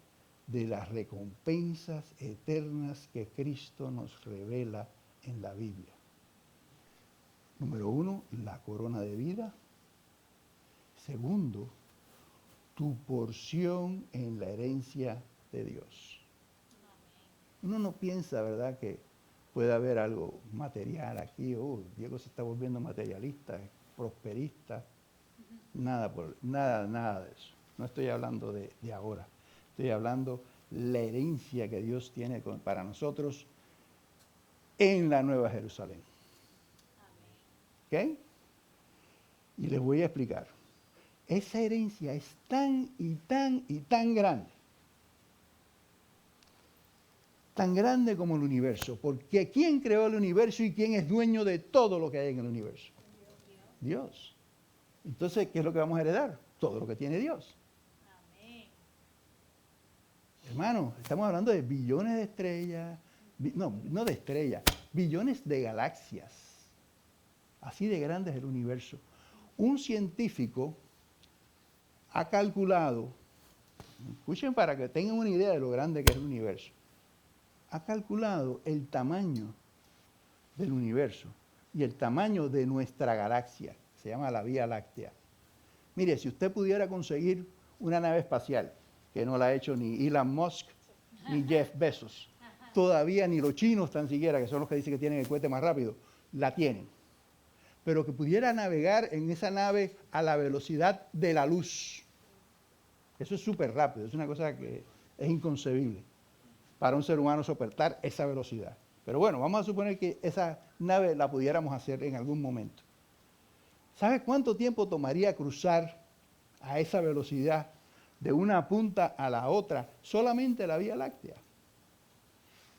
de las recompensas eternas que Cristo nos revela en la Biblia. Número 1, la corona de vida. Segundo, tu porción en la herencia de Dios. Uno no piensa, ¿verdad?, que puede haber algo material aquí. Diego se está volviendo materialista, prosperista. Nada de eso. No estoy hablando de ahora. Estoy hablando la herencia que Dios tiene para nosotros en la Nueva Jerusalén. ¿Ok? Y les voy a explicar. Esa herencia es tan y tan grande. Tan grande como el universo. Porque ¿quién creó el universo y quién es dueño de todo lo que hay en el universo? Dios. Entonces, ¿qué es lo que vamos a heredar? Todo lo que tiene Dios. Amén. Hermano, estamos hablando de billones de estrellas. No de estrellas. Billones de galaxias. Así de grande es el universo. Un científico ha calculado, escuchen para que tengan una idea de lo grande que es el universo, ha calculado el tamaño del universo y el tamaño de nuestra galaxia, se llama la Vía Láctea. Mire, si usted pudiera conseguir una nave espacial, que no la ha hecho ni Elon Musk ni Jeff Bezos, todavía ni los chinos tan siquiera, que son los que dicen que tienen el cohete más rápido, la tienen. Pero que pudiera navegar en esa nave a la velocidad de la luz. Eso es súper rápido, es una cosa que es inconcebible. para un ser humano soportar esa velocidad. Pero bueno, vamos a suponer que esa nave la pudiéramos hacer en algún momento. ¿Sabe cuánto tiempo tomaría cruzar a esa velocidad de una punta a la otra solamente la Vía Láctea?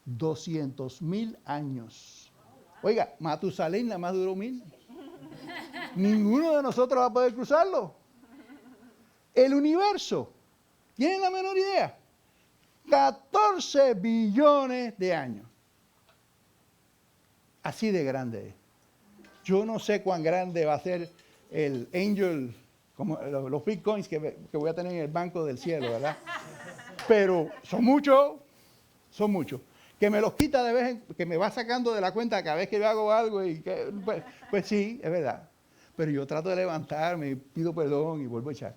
200,000 años. Oiga, Matusalén nada más duró 1,000. Ninguno de nosotros va a poder cruzarlo. El universo, ¿tienen la menor idea? 14 billones de años. Así de grande es. Yo no sé cuán grande va a ser el Angel, como los bitcoins que voy a tener en el banco del cielo, ¿verdad? Pero son muchos, son muchos. Que me los quita de vez en, que me va sacando de la cuenta cada vez que yo hago algo y que, pues sí, es verdad. Pero yo trato de levantarme, pido perdón y vuelvo a echar.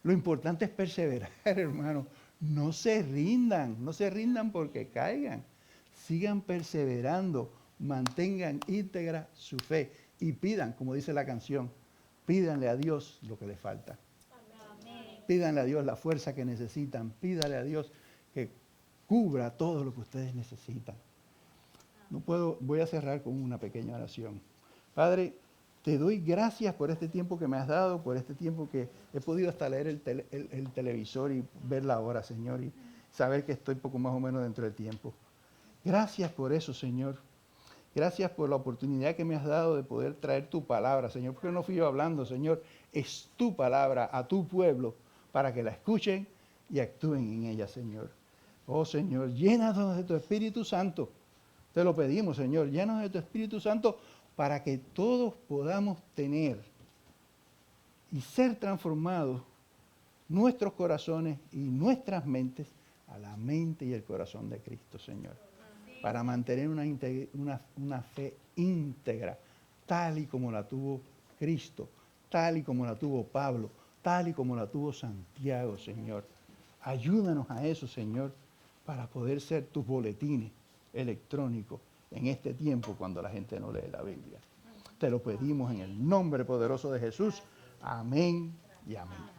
Lo importante es perseverar, hermano. No se rindan porque caigan. Sigan perseverando, mantengan íntegra su fe y pidan, como dice la canción, pídanle a Dios lo que les falta. Amén. Pídanle a Dios la fuerza que necesitan, pídanle a Dios que cubra todo lo que ustedes necesitan. Voy a cerrar con una pequeña oración. Padre, te doy gracias por este tiempo que me has dado, por este tiempo que he podido hasta leer el televisor y ver la hora, Señor, y saber que estoy poco más o menos dentro del tiempo. Gracias por eso, Señor. Gracias por la oportunidad que me has dado de poder traer tu palabra, Señor, porque no fui yo hablando, Señor, es tu palabra a tu pueblo para que la escuchen y actúen en ella, Señor. Oh, Señor, llénanos de tu Espíritu Santo. Te lo pedimos, Señor, llénanos de tu Espíritu Santo para que todos podamos tener y ser transformados nuestros corazones y nuestras mentes a la mente y el corazón de Cristo, Señor. Para mantener una fe íntegra, tal y como la tuvo Cristo, tal y como la tuvo Pablo, tal y como la tuvo Santiago, Señor. Ayúdanos a eso, Señor, para poder ser tus boletines electrónicos en este tiempo cuando la gente no lee la Biblia. Te lo pedimos en el nombre poderoso de Jesús. Amén y amén.